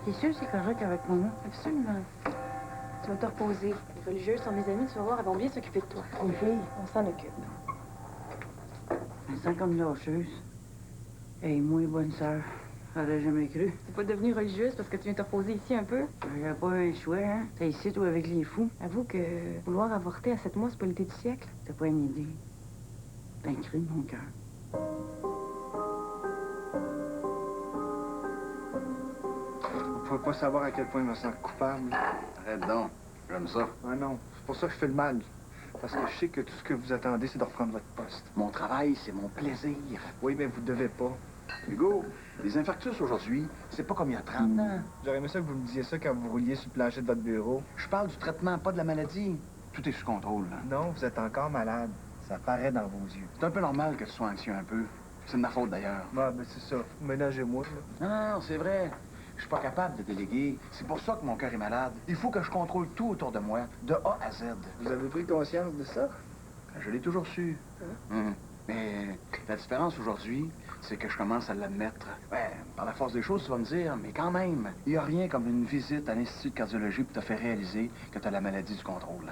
T'es sûr que c'est correct avec moi? Absolument. Tu vas te reposer. Les religieuses sont mes amies, tu vas voir, elles vont bien s'occuper de toi. Les filles, On s'en occupe. elles sont comme lâcheuses. Et moi, bonne sœur. J'aurais jamais cru. T'es pas devenue religieuse parce que tu viens te reposer ici un peu? J'avais pas eu le choix, hein? T'es ici, toi, avec les fous. Avoue que vouloir avorter à 7 mois, c'est pas l'idée du siècle. T'as pas une idée. T'as cru de mon cœur. Vous pouvez pas savoir à quel point je me sens coupable. Arrête donc. J'aime ça. Ah non, c'est pour ça que je fais le mal. Parce que je sais que tout ce que vous attendez, c'est de reprendre votre poste. Mon travail, c'est mon plaisir. Oui, mais vous devez pas. Hugo, les infarctus aujourd'hui, c'est pas comme il y a 30 ans. J'aurais aimé ça que vous me disiez ça quand vous rouliez sur le plancher de votre bureau. Je parle du traitement, pas de la maladie. Tout est sous contrôle, là. Non, vous êtes encore malade. Ça paraît dans vos yeux. C'est un peu normal que tu sois anxieux un peu. C'est de ma faute, d'ailleurs. Ah, ben c'est ça. Ménagez-moi, là. Non, c'est vrai. Je suis pas capable de déléguer. C'est pour ça que mon cœur est malade. Il faut que je contrôle tout autour de moi, de A à Z. Vous avez pris conscience de ça? Je l'ai toujours su. Mais la différence aujourd'hui, c'est que je commence à l'admettre. Ouais, par la force des choses, tu vas me dire, mais quand même, il n'y a rien comme une visite à l'Institut de cardiologie pour te faire réaliser que tu as la maladie du contrôle.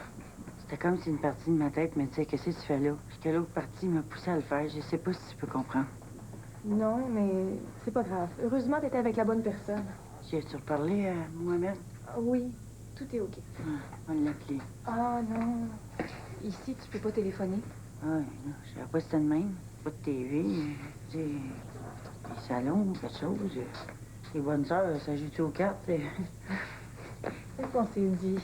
C'était comme si une partie de ma tête me disait, qu'est-ce que tu fais là? Puis que l'autre partie m'a poussé à le faire. Je sais pas si tu peux comprendre. Non, mais c'est pas grave. Heureusement, t'étais avec la bonne personne. Tu as-tu reparlé à Mohamed? Oui, tout est OK. On l'a appelé. Ah non. Ici, tu peux pas téléphoner. Ah, non, je savais pas si c'était de même. Pas de TV, des salons, quelque chose. Les bonnes sœurs, ça joue-tu aux cartes? C'est ce qu'on s'est dit.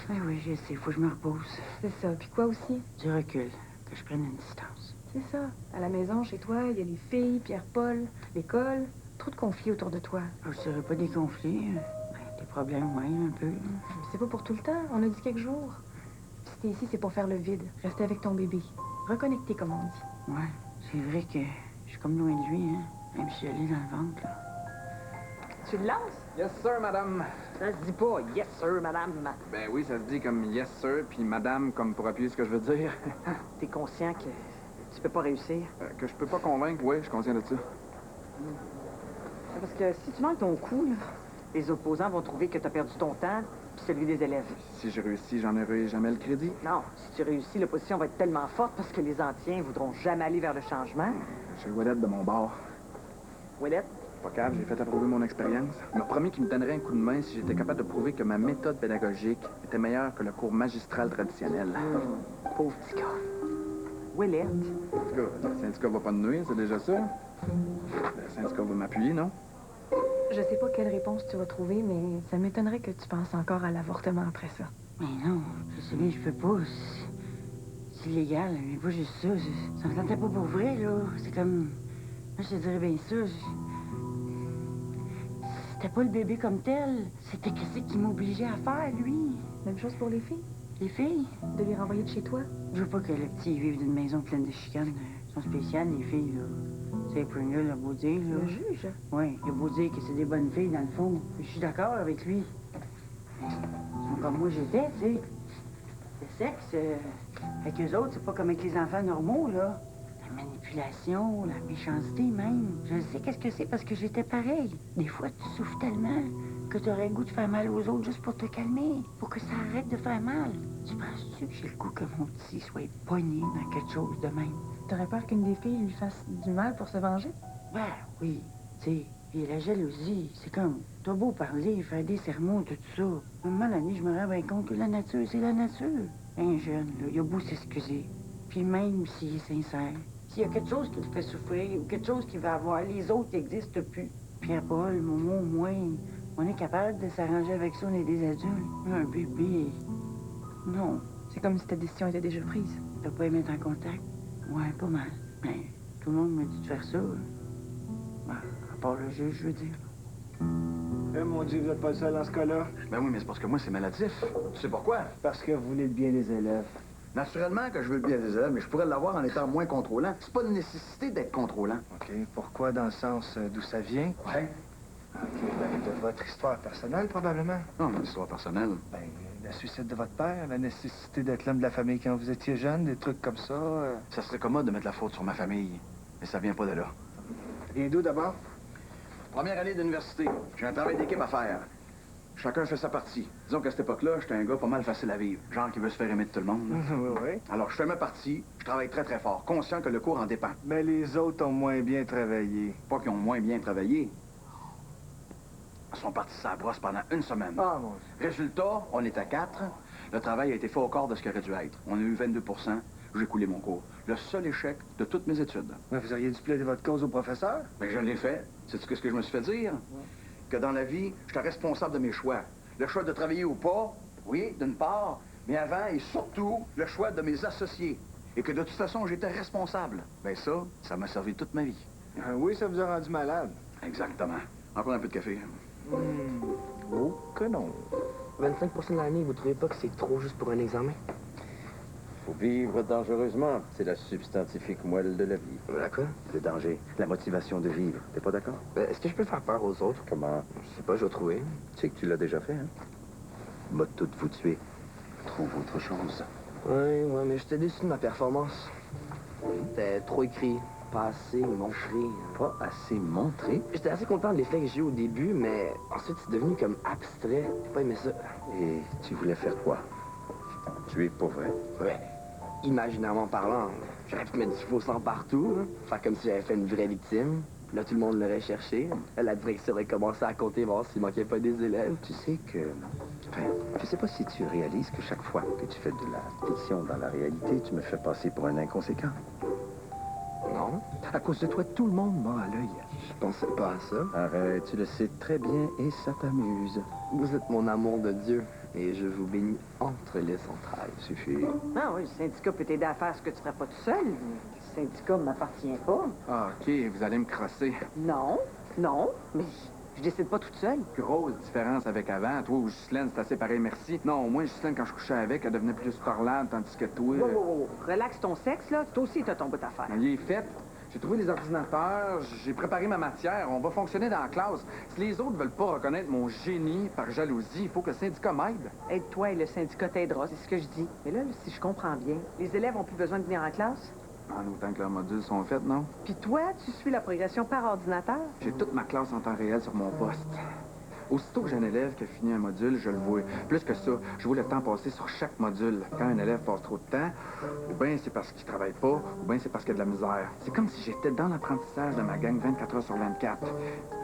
Oui, oui, je sais, faut que je me repose. C'est ça. Puis quoi aussi? Du recul, que je prenne une distance. C'est ça. À la maison, chez toi, il y a les filles, Pierre-Paul, l'école. Trop de conflits autour de toi. Je dirais pas des conflits. Des problèmes, oui, un peu. Mais c'est pas pour tout le temps. On a dit quelques jours. Puis si t'es ici, c'est pour faire le vide. Rester avec ton bébé. Reconnecter, comme on dit. Ouais, c'est vrai que je suis comme loin de lui, hein. Même si elle est dans le ventre, là. Tu le lances? Yes, sir, madame. Ça se dit pas « Yes, sir, madame ». Ben oui, ça se dit comme yes, sir, puis madame comme pour appuyer ce que je veux dire. T'es conscient que tu peux pas réussir? Que je peux pas convaincre, oui, je suis conscient de ça. Parce que si tu manques ton coup, là, les opposants vont trouver que t'as perdu ton temps puis celui des élèves. Si je réussis, j'en aurai jamais le crédit. Non, si tu réussis, l'opposition va être tellement forte parce que les anciens voudront jamais aller vers le changement. J'ai Ouellette de mon bord. Ouellette? Pas grave, j'ai fait approuver mon expérience. Il m'a promis qu'il me donnerait un coup de main si j'étais capable de prouver que ma méthode pédagogique était meilleure que le cours magistral traditionnel. Pauvre petit gars. Ouellette? En tout cas, le syndicat va pas me nuire, c'est déjà ça. Le syndicat va m'appuyer, non? Je sais pas quelle réponse tu vas trouver, mais ça m'étonnerait que tu penses encore à l'avortement après ça. Mais non, je sais bien, je peux pas. C'est illégal, mais pas juste ça. Ça me tentait pas pour vrai, là. C'est comme... Moi, je te dirais bien ça. C'était pas le bébé comme tel. C'était qu'est-ce qu'il m'obligeait à faire, lui. Même chose pour les filles? Les filles? De les renvoyer de chez toi? Je veux pas que le petit vive d'une maison pleine de chicanes. Ils sont spéciales, les filles, là. C'est Pringle, il a beau dire, là. Le juge? Oui, il a beau dire que c'est des bonnes filles, dans le fond. Je suis d'accord avec lui. Mais ils sont comme moi j'étais, tu sais. Le sexe, avec eux autres, c'est pas comme avec les enfants normaux, là. La manipulation, la méchanceté même. Je sais qu'est-ce que c'est parce que j'étais pareil. Des fois, tu souffres tellement que tu aurais le goût de faire mal aux autres juste pour te calmer, pour que ça arrête de faire mal. Tu penses-tu que j'ai le goût que mon petit soit pogné dans quelque chose de même? T'aurais peur qu'une des filles lui fasse du mal pour se venger? Ben oui, tu sais. Puis la jalousie, c'est comme, t'as beau parler, faire des sermons, tout ça. À un moment donné, je me rends bien compte que la nature, c'est la nature. Un jeune, là, il a beau s'excuser. Puis même s'il est sincère, s'il y a quelque chose qui le fait souffrir ou quelque chose qu'il va avoir, les autres n'existent plus. Pierre-Paul, Momo, moi, on est capable de s'arranger avec ça, on est des adultes. Un bébé, non. C'est comme si ta décision était déjà prise. T'as pas aimé être en contact? Ouais, pas mal. Mais tout le monde me dit de faire ça. Ben, à part le juge, je veux dire. Eh, mon Dieu, vous n'êtes pas le seul dans ce cas-là. Ben oui, mais c'est parce que moi, c'est maladif. Tu sais pourquoi? Parce que vous voulez le bien des élèves. Naturellement que je veux le bien des élèves, mais je pourrais l'avoir en étant moins contrôlant. C'est pas une nécessité d'être contrôlant. OK. Pourquoi, dans le sens d'où ça vient? Ouais. OK, ben, de votre histoire personnelle, probablement. Non, mon histoire personnelle. Ben, Le suicide de votre père, la nécessité d'être l'homme de la famille quand vous étiez jeune, des trucs comme ça. Ça serait commode de mettre la faute sur ma famille, mais ça vient pas de là. Rien d'où d'abord? Première année d'université, j'ai un travail d'équipe à faire. Chacun fait sa partie. Disons qu'à cette époque-là, j'étais un gars pas mal facile à vivre. Genre qui veut se faire aimer de tout le monde. Oui, oui. Alors, je fais ma partie, je travaille très, très fort, conscient que le cours en dépend. Mais les autres ont moins bien travaillé. Pas qu'ils ont moins bien travaillé. Ils sont partis sur la brosse pendant une semaine. Ah, mon Dieu. Résultat, on est à 4. Le travail a été fait au quart de ce qu'il aurait dû être. On a eu 22 %. J'ai coulé mon cours. Le seul échec de toutes mes études. Mais vous auriez dû plaider votre cause au professeur? Mais je l'ai fait. C'est ce que je me suis fait dire? Que dans la vie, j'étais responsable de mes choix. Le choix de travailler ou pas, oui, d'une part, mais avant et surtout, le choix de mes associés. Et que de toute façon, j'étais responsable. Ben ça m'a servi toute ma vie. Oui, ça vous a rendu malade. Exactement. Encore un peu de café. Oh, que non. 25 % de l'année, vous trouvez pas que c'est trop juste pour un examen? Faut vivre dangereusement. C'est la substantifique moelle de la vie. D'accord. Le danger, la motivation de vivre. T'es pas d'accord? Est-ce que je peux faire peur aux autres? Comment? Je sais pas, je vais trouver. Tu sais que tu l'as déjà fait, hein? M'a toutes vous tuer. Trouve autre chose. Ouais, mais j'étais déçu de ma performance. C'était trop écrit, pas assez montré. Pas assez montré. J'étais assez content de l'effet que j'ai eu au début, mais ensuite c'est devenu comme abstrait. J'ai pas aimé ça. Et tu voulais faire quoi? Tuer pour vrai. Ouais. Imaginairement parlant, j'aurais pu mettre du faux sang partout, hein. Faire comme si j'avais fait une vraie victime. Là, tout le monde l'aurait cherché. La direction aurait commencé à compter, voir s'il manquait pas des élèves. Tu sais que... Enfin, je sais pas si tu réalises que chaque fois que tu fais de la fiction dans la réalité, tu me fais passer pour un inconséquent. Non, À cause de toi, tout le monde mord à l'œil. je pensais pas à ça. Arrête, tu le sais très bien et ça t'amuse. Vous êtes mon amour de Dieu et je vous bénis entre les entrailles. Suffit. Ah oui, le syndicat peut t'aider à faire ce que tu ferais pas tout seul. Le syndicat ne m'appartient pas. Ah, OK, vous allez me crosser. Non, mais je décide pas toute seule. Grosse différence avec avant. Toi ou Ghislaine, c'est assez pareil, merci. Non, au moins, Ghislaine, quand je couchais avec, elle devenait plus parlante, tandis que toi... Wow. Relaxe ton sexe, là. Toi aussi, t'as ton bout à faire. Il est fait. J'ai trouvé les ordinateurs, j'ai préparé ma matière, on va fonctionner dans la classe. Si les autres veulent pas reconnaître mon génie par jalousie, il faut que le syndicat m'aide. Aide-toi et le syndicat t'aidera, c'est ce que je dis. Mais là, si je comprends bien, les élèves ont plus besoin de venir en classe. En autant que leurs modules sont faits, non? Puis toi, tu suis la progression par ordinateur. J'ai toute ma classe en temps réel sur mon poste. Aussitôt que j'ai un élève qui a fini un module, je le vois. Plus que ça, je vois le temps passer sur chaque module. Quand un élève passe trop de temps, ou bien c'est parce qu'il travaille pas, ou bien c'est parce qu'il y a de la misère. C'est comme si j'étais dans l'apprentissage de ma gang 24 heures sur 24.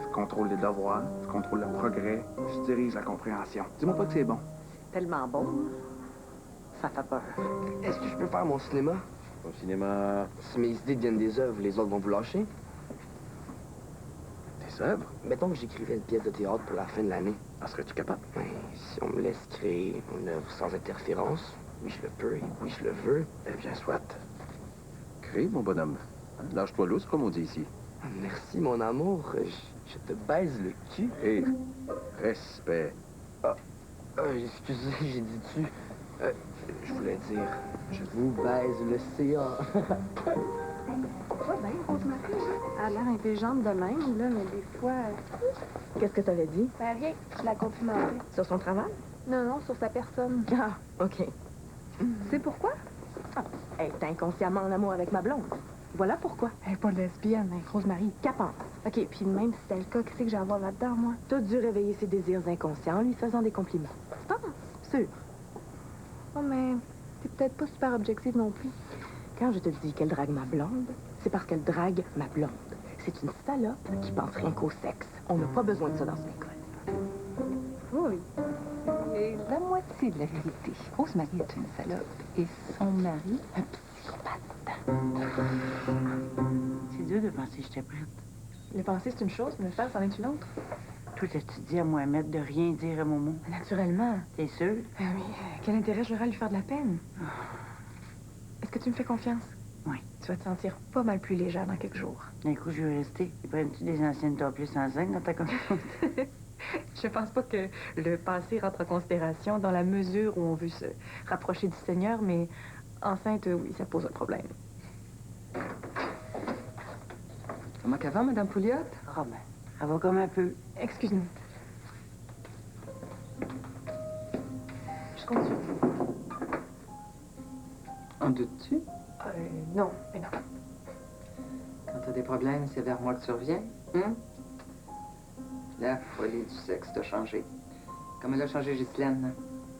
Je contrôle les devoirs, je contrôle le progrès, je dirige la compréhension. Dis-moi pas que c'est bon. Tellement bon. Ça fait peur. Est-ce que je peux faire mon cinéma? Au cinéma, Si mes idées deviennent des œuvres, les autres vont vous lâcher. tes œuvres, Mettons que j'écrivais une pièce de théâtre pour la fin de l'année. en serais-tu capable? Ben, si on me laisse créer une œuvre sans interférence, oui, je le peux et oui, je le veux. Eh bien, soit. Crée, mon bonhomme. Lâche-toi l'os, comme on dit ici. Merci, mon amour. Je te baise le cul. Et respect. Excusez, j'ai dit tu. Je voulais dire, je vous baise le CA. Pas bien, Rosemary. Elle a l'air intelligente de même, là, mais des fois... Qu'est-ce que t'avais dit? Ben rien, je la complimentais. Sur son travail? Non, sur sa personne. Ah, OK. C'est pourquoi? Ah, elle est inconsciemment en amour avec ma blonde. Voilà pourquoi. Elle est pas lesbienne, hein, Rosemary. Capable. OK, puis même si c'est le cas, qu'est-ce que j'ai à voir là-dedans, moi? T'as dû réveiller ses désirs inconscients en lui faisant des compliments. Tu penses? Sûr. Oh, mais t'es peut-être pas super objective non plus. Quand je te dis qu'elle drague ma blonde, c'est parce qu'elle drague ma blonde. C'est une salope qui pense rien qu'au sexe. On n'a pas besoin de ça dans une école. Oui. Et la moitié de la vérité. Rosemary est une salope et son mari, un psychopathe. C'est dur de penser que j'étais prête. Le penser, c'est une chose, mais le faire, c'en est une autre. Toi, t'as-tu dit à Mohamed de rien dire à Momo? Naturellement. T'es sûr? Ah oui, quel intérêt j'aurais à lui faire de la peine? Est-ce que tu me fais confiance? Oui. Tu vas te sentir pas mal plus légère dans quelques jours. D'un coup, je vais rester. Et prends-tu des anciennes topless enceintes dans ta confiance? Je pense pas que le passé rentre en considération dans la mesure où on veut se rapprocher du Seigneur, mais enceinte, oui, ça pose un problème. Comment qu'avant, Madame Pouliot? Ah ben, elle va comme un peu. Excuse-nous. Je Je compte sur vous. En doutes-tu? Non, mais non. Quand t'as des problèmes, c'est vers moi que tu reviens, hein? La folie du sexe t'a changé. Comme elle a changé Ghislaine.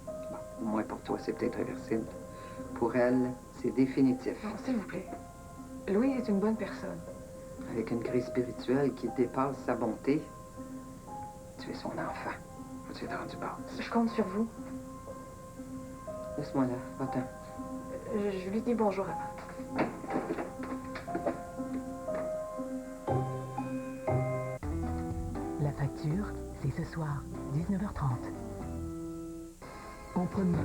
Bon, au moins pour toi, c'est peut-être réversible. Pour elle, c'est définitif. Non, s'il vous plaît. Louis est une bonne personne. Avec une crise spirituelle qui dépasse sa bonté, tu es son enfant. Tu es rendu bas. Je compte sur vous. Laisse-moi là, va-t'en. Je lui dis bonjour avant. La facture, c'est ce soir, 19h30. En premier.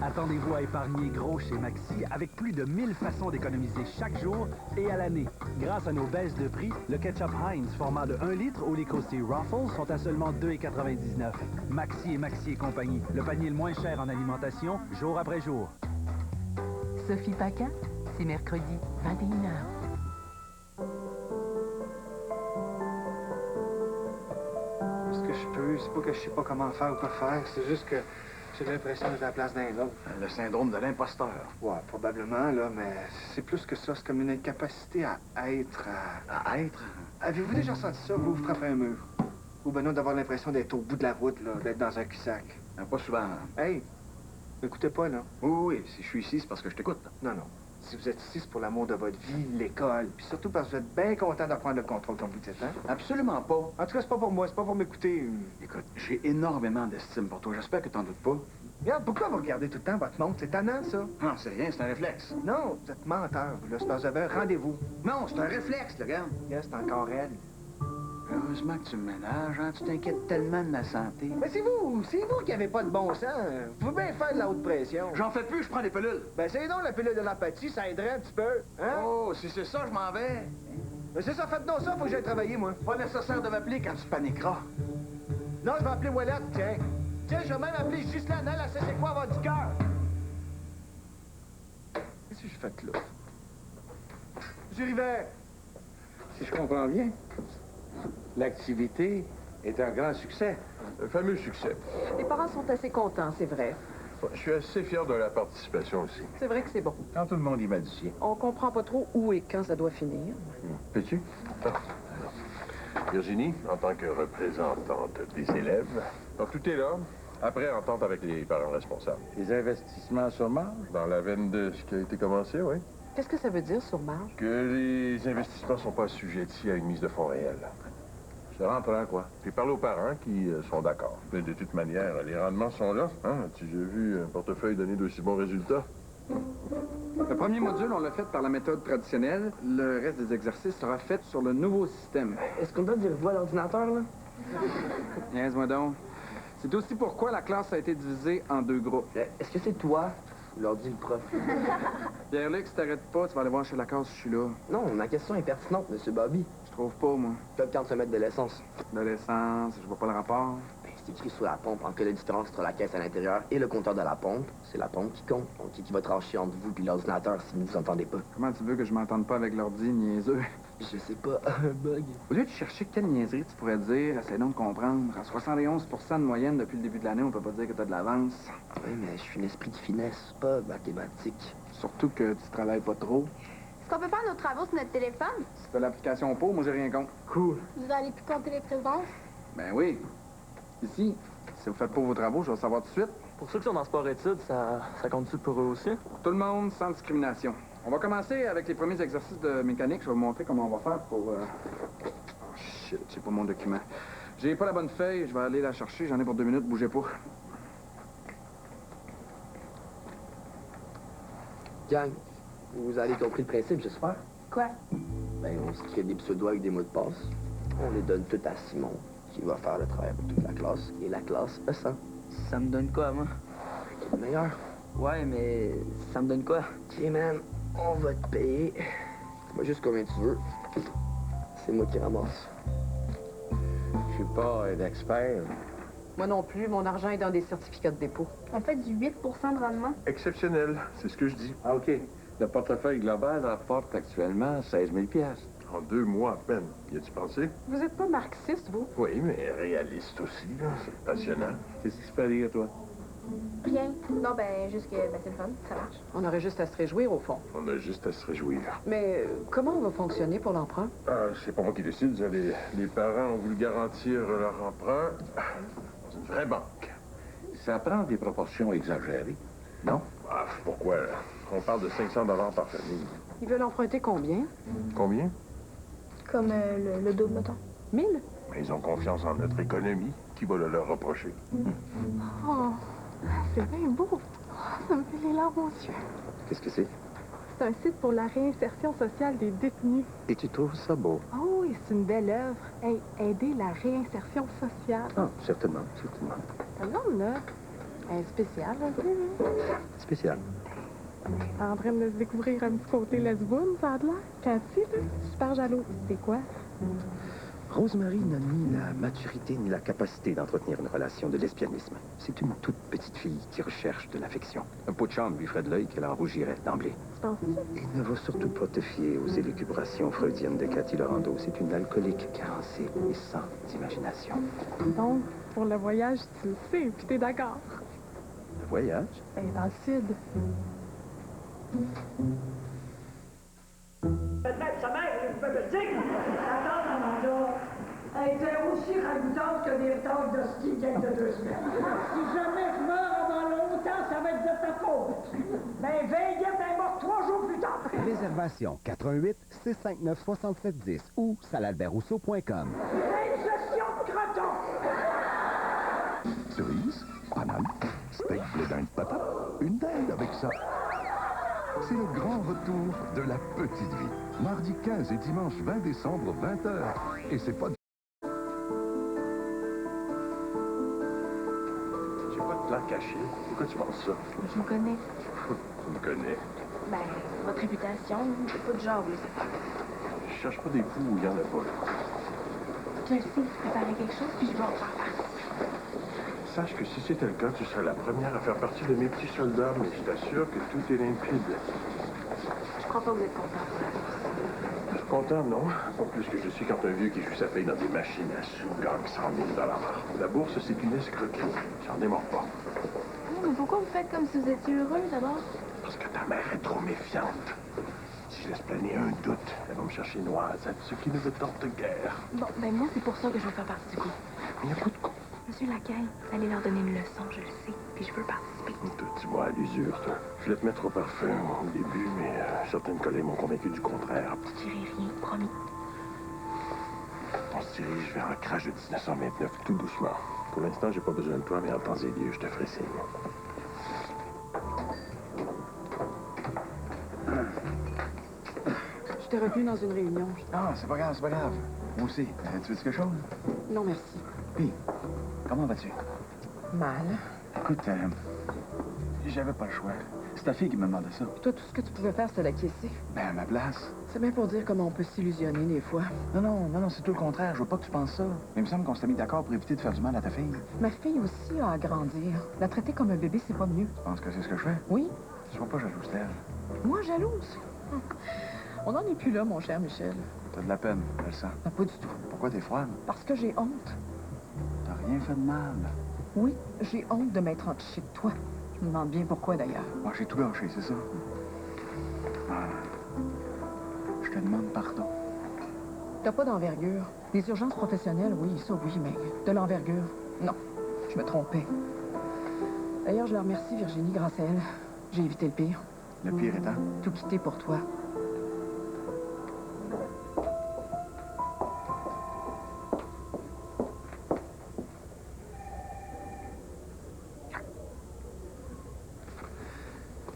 Attendez-vous à épargner gros chez Maxi avec plus de 1000 façons d'économiser chaque jour et à l'année. Grâce à nos baisses de prix, le ketchup Heinz format de 1 litre ou les Coastie Ruffles sont à seulement 2,99 $. Maxi et compagnie, le panier le moins cher en alimentation, jour après jour. Sophie Paquin, c'est mercredi, 21h. Ce que je peux, c'est pas que je sais pas comment faire ou quoi faire, c'est juste que j'ai l'impression d'être à la place d'un autre. Le syndrome de l'imposteur. Ouais, probablement, là, mais c'est plus que ça. C'est comme une incapacité à être, À être? Avez-vous déjà senti ça, vous frappez un mur? Ou ben non, d'avoir l'impression d'être au bout de la route, là, d'être dans un cul-sac? Pas souvent. Hey, m'écoutez pas, là? Oui, si je suis ici, c'est parce que je t'écoute. Non, non. Si vous êtes ici, c'est pour l'amour de votre vie, l'école, puis surtout parce que vous êtes bien content de reprendre le contrôle comme vous dites, hein? Absolument pas. En tout cas, c'est pas pour moi, c'est pas pour m'écouter. Écoute, j'ai énormément d'estime pour toi. J'espère que t'en doutes pas. Regarde, pourquoi vous regardez tout le temps votre montre? C'est tannant, ça. Non, c'est rien, c'est un réflexe. Non, vous êtes menteur, vous, là. C'est parce que vous avez un rendez-vous. Non, c'est un réflexe, là, regarde. Là, c'est encore elle. Heureusement que tu me ménages, hein? Tu t'inquiètes tellement de ma santé. Mais c'est vous qui avez pas de bon sens. Vous pouvez bien faire de la haute pression. J'en fais plus, je prends des pilules. Ben, c'est donc la pilule de l'empathie, ça aiderait un petit peu, hein? Oh, si c'est ça, je m'en vais. Mais c'est ça, faites-nous ça, faut que j'aille travailler, moi. Pas nécessaire de m'appeler quand tu paniqueras. Non, je vais appeler Ouellette, tiens. Tiens, je vais même appeler Ghislaine, elle sait c'est quoi avoir du cœur. Qu'est-ce que je fais là? Monsieur Rivet! Si je comprends bien, l'activité est un grand succès. Un fameux succès. Les parents sont assez contents, c'est vrai. Je suis assez fier de la participation aussi. C'est vrai que c'est bon. Quand tout le monde y va du sien. On comprend pas trop où et quand ça doit finir. Peux-tu? Virginie, en tant que représentante des élèves, donc tout est là. Après, entente avec les parents responsables. Les investissements sur marge? Dans la veine de ce qui a été commencé, oui. Qu'est-ce que ça veut dire sur marge? Que les investissements ne sont pas assujettis à une mise de fonds réelle. Ça rentre en quoi? J'ai parlé aux parents qui sont d'accord. Mais de toute manière, les rendements sont là. Hein? As-tu déjà vu un portefeuille donner d'aussi bons résultats? Le premier module, on l'a fait par la méthode traditionnelle. Le reste des exercices sera fait sur le nouveau système. Est-ce qu'on doit dire voix à l'ordinateur, là? Niaise-moi donc. C'est aussi pourquoi la classe a été divisée en 2 groupes. Est-ce que c'est toi? Leur dit le prof. Pierre-Luc, si t'arrêtes pas, tu vas aller voir chez la case, je suis là. Non, ma question est pertinente, Monsieur Bobby. Je trouve pas, moi. Peut-être quand tu vas mettre de l'essence. De l'essence, je vois pas le rapport. Ben, c'est écrit sur la pompe. En cas de différence entre la caisse à l'intérieur et le compteur de la pompe, c'est la pompe qui compte. Donc, qui va trancher entre vous et l'ordinateur si vous ne vous entendez pas? Comment tu veux que je m'entende pas avec l'ordi niaiseux? Je sais pas, un bug. Au lieu de chercher quelle niaiserie tu pourrais dire, essaie donc de comprendre. À 71 de moyenne depuis le début de l'année, on peut pas dire que t'as de l'avance. Oui, mais je suis un esprit de finesse, pas mathématique. Surtout que tu travailles pas trop. Est-ce qu'on peut faire nos travaux sur notre téléphone? Si t'as l'application pour, moi j'ai rien contre. Cool. Vous allez plus compter les présences? Ben oui. Ici, si vous faites pas vos travaux, je vais le savoir tout de suite. Pour ceux qui sont dans sport-études, ça compte-tu pour eux aussi? Pour tout le monde, sans discrimination. On va commencer avec les premiers exercices de mécanique. Je vais vous montrer comment on va faire pour... Oh shit, j'ai pas mon document. J'ai pas la bonne feuille, je vais aller la chercher. J'en ai pour 2 minutes, bougez pas. Gang, vous avez compris le principe, j'espère? Quoi? Ben, on se crée des pseudos avec des mots de passe. On les donne tout à Simon, qui va faire le travail pour toute la classe. Et la classe a 100. Ça me donne quoi, moi? Le meilleur. Ouais, mais ça me donne quoi? OK, man, on va te payer. Moi, juste combien tu veux. C'est moi qui ramasse. Je suis pas un expert. Moi non plus, mon argent est dans des certificats de dépôt. On fait du 8 de rendement. Exceptionnel, c'est ce que je dis. Ah, OK. Le portefeuille global rapporte actuellement 16 000 $. En 2 mois à peine. Y a-tu pensé? Vous êtes pas marxiste, vous? Oui, mais réaliste aussi, là. C'est passionnant. Qu'est-ce qui se fait rire, toi? Rien. Non, ben, juste que c'est le fun, ça marche. On aurait juste à se réjouir, au fond. On a juste à se réjouir. Mais comment on va fonctionner pour l'emprunt? C'est pas moi qui décide. Les parents ont voulu garantir leur emprunt dans une vraie banque. Ça prend des proportions exagérées, non? Pourquoi? On parle de 500 $ par famille. Ils veulent emprunter combien? Combien? Comme le double, mettons. 1000? Mais ils ont confiance en notre économie. Qui va le leur reprocher? Oh, c'est bien beau. Oh, ça me fait les larmes aux yeux. Qu'est-ce que c'est? C'est un site pour la réinsertion sociale des détenus. Et tu trouves ça beau? Oh oui, c'est une belle œuvre. Hey, aider la réinsertion sociale. Ah, certainement, certainement. Un homme, là. Spécial, un peu, là. Spécial. En train de se découvrir un petit côté lesboune, ça a de l'air. Cathy, là, super jaloux. C'est quoi? Rosemary n'a ni la maturité ni la capacité d'entretenir une relation de lesbianisme. C'est une toute petite fille qui recherche de l'affection. Un pot de chambre lui ferait de l'œil qu'elle en rougirait d'emblée. Tu penses? Et ne va surtout pas te fier aux élucubrations freudiennes de Cathy Lorando. C'est une alcoolique carencée et sans imagination. Donc, pour le voyage, tu le sais, puis t'es d'accord. Le voyage? Ben, dans le sud. Peut-être sa mère, elle pouvait me le dire. Attends, Amanda. Elle était aussi ragoûtante que des tables de ski il y a que 2 semaines. Si jamais je meurs avant longtemps, ça va être de ta faute. Ben, Veillette est morte 3 jours plus tard. Réservation 88 659 6710 ou salalbertrousseau.com. Une session de croton. Cerise, banane, steak blé d'Inde patate, une dinde avec ça. C'est le grand retour de la petite vie. Mardi 15 et dimanche 20 décembre, 20h. Et c'est pas... J'ai pas de plan caché. Pourquoi tu penses ça? Je me connais. Tu me connais. Ben, votre réputation, c'est pas du genre, vous laissez faire. Je cherche pas des coups où il y en a pas. Je le sais, préparer quelque chose, puis je vais en faire partie. Sache que si c'était le cas, tu serais la première à faire partie de mes petits soldats, mais je t'assure que tout est limpide. Je crois pas que vous êtes content pour la course. Je suis content, non? Pas plus que je suis quand un vieux qui joue sa paye dans des machines à sous gagne 100 000 $. La bourse, c'est une escroquerie. J'en démords pas. Non, mais pourquoi vous faites comme si vous étiez heureux, d'abord? Parce que ta mère est trop méfiante. Si je laisse planer un doute, elle va me chercher noisette, ce qui ne me tente guère. Bon, ben moi, c'est pour ça que je veux faire partie du coup. Il n'y a pas de coup. Monsieur Lacaille, allez leur donner une leçon, je le sais, puis je veux participer. Tu vois à l'usure, toi. Je voulais te mettre au parfum au début, mais certaines collègues m'ont convaincu du contraire. Je dirai rien, promis. On se dirige vers un crash de 1929, tout doucement. Pour l'instant, j'ai pas besoin de toi, mais en temps et lieu, je te ferai signe. Je t'ai retenu dans une réunion. Non, c'est pas grave, c'est pas grave. Moi aussi. Tu veux quelque chose? Non, merci. Puis, comment vas-tu? Mal. Écoute, j'avais pas le choix. C'est ta fille qui m'a demandé ça. Toi, tout ce que tu pouvais faire, c'était l'acquiescer. Ben, à ma place. C'est bien pour dire comment on peut s'illusionner des fois. Non, c'est tout le contraire. Je veux pas que tu penses ça. Mais il me semble qu'on s'est mis d'accord pour éviter de faire du mal à ta fille. Ma fille aussi a à grandir. La traiter comme un bébé, c'est pas mieux. Tu penses que c'est ce que je fais? Oui. Sois pas jalouse d'elle. Moi, jalouse? On n'en est plus là, mon cher Michel. T'as de la peine, je le sens. Pas du tout. Pourquoi t'es froide? Parce que j'ai honte. T'as rien fait de mal. Oui, j'ai honte de m'être entichée de toi. Je me demande bien pourquoi, d'ailleurs. Moi, j'ai tout gâché, c'est ça? Je te demande pardon. T'as pas d'envergure. Les urgences professionnelles, oui, ça oui, mais de l'envergure, non. Je me trompais. D'ailleurs, je la remercie, Virginie, grâce à elle. J'ai évité le pire. Le pire étant? Tout quitter pour toi.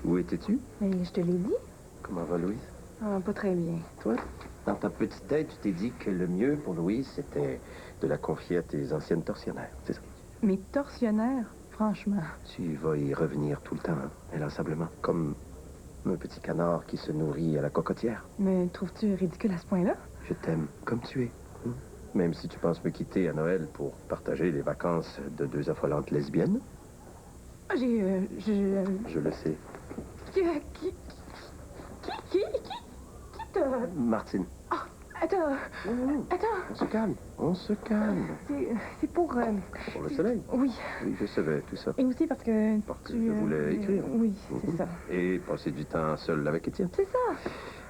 Où étais-tu? Mais je te l'ai dit. Comment va Louise? Ah, pas très bien. Toi? Dans ta petite tête, tu t'es dit que le mieux pour Louise, c'était de la confier à tes anciennes tortionnaires, c'est ça? Mes tortionnaires, franchement. Tu vas y revenir tout le temps, hein, inlassablement. Comme un petit canard qui se nourrit à la cocotière. Me trouves-tu ridicule à ce point-là? Je t'aime comme tu es. hein. Même si tu penses me quitter à Noël pour partager les vacances de 2 affolantes lesbiennes. Je le sais. Qui t'a... Martine. Ah, Attends. Attends. On se calme. On se calme. C'est pour... Pour le soleil? Oui. Oui, je savais tout ça. Et aussi parce que Je voulais écrire. Oui, c'est ça. Et passer du temps seul avec Étienne. C'est ça.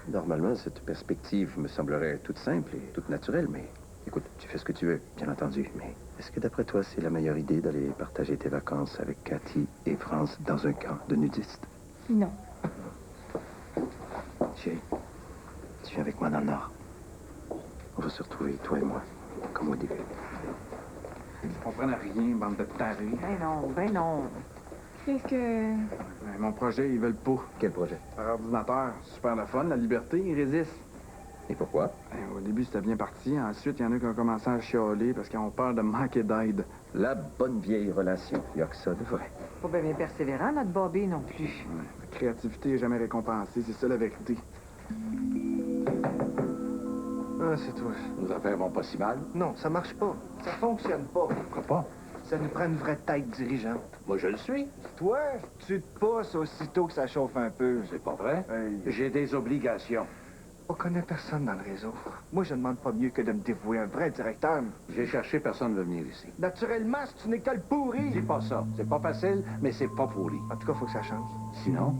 Normalement, cette perspective me semblerait toute simple et toute naturelle, mais écoute, tu fais ce que tu veux, bien entendu. Mais est-ce que d'après toi, c'est la meilleure idée d'aller partager tes vacances avec Cathy et France dans un camp de nudistes? Non. Chérie, tu viens avec moi dans le Nord. On va se retrouver, toi et moi, comme au début. Ils comprennent rien, bande de tarés. Ben non. Qu'est-ce que... Mon projet, ils veulent pas. Quel projet? Par ordinateur, super le fun, la liberté, ils résistent. Et pourquoi? Au début, c'était bien parti. Ensuite, il y en a qui ont commencé à chialer parce qu'ils ont peur de manquer d'aide. La bonne vieille relation. Il y a que ça de vrai. Pas bien persévérant, notre Bobby non plus. La créativité n'est jamais récompensée, c'est ça la vérité. Ah, c'est toi. Nos affaires vont pas si mal. Non, ça marche pas. Ça fonctionne pas. Pourquoi pas? Ça nous prend une vraie tête dirigeante. Moi, je le suis. Toi, tu te pousses aussitôt que ça chauffe un peu. C'est pas vrai. J'ai des obligations. On connaît personne dans le réseau. Moi, je demande pas mieux que de me dévouer un vrai directeur. J'ai cherché, personne ne veut venir ici. Naturellement, c'est une école pourrie. Dis pas ça. C'est pas facile, mais c'est pas pourri. En tout cas, faut que ça change. Sinon?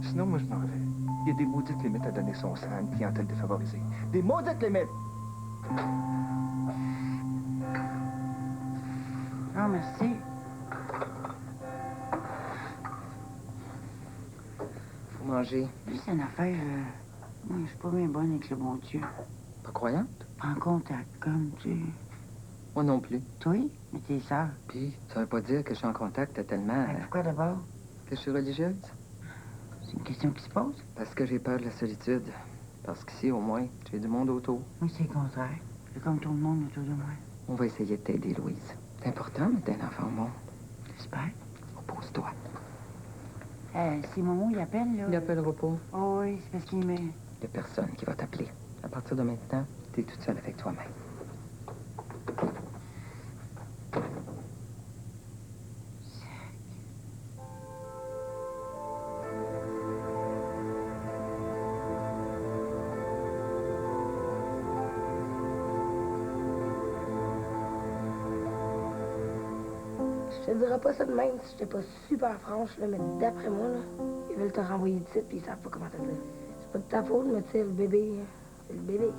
Sinon, moi, je m'en vais. Il y a des maudites limites à donner son sang à une clientèle défavorisée. Des maudites limites! Ah, merci. Faut manger. Juste une affaire, moi, je suis pas bien bonne avec le bon Dieu. Pas croyante? En contact, comme tu... Moi non plus. Toi, mais t'es sœur. Puis, ça veut pas dire que je suis en contact tellement... Pourquoi d'abord? Que je suis religieuse? C'est une question qui se pose? Parce que j'ai peur de la solitude. Parce qu'ici, au moins, j'ai du monde autour. Moi, c'est le contraire. J'ai comme tout le monde autour de moi. On va essayer de t'aider, Louise. C'est important de mettre un enfant au monde. J'espère. Oppose-toi. Si Momo, il appelle, là... Il appellera pas. Oh oui, c'est parce qu'il met... Il y a personne qui va t'appeler. À partir de maintenant, t'es toute seule avec toi-même. Je te dirais pas ça de même si j'étais pas super franche, là, mais d'après moi, là, ils veulent te renvoyer de site puis ils savent pas comment te dire. C'est pas de ta faute, mais tu sais, le bébé, c'est le bébé.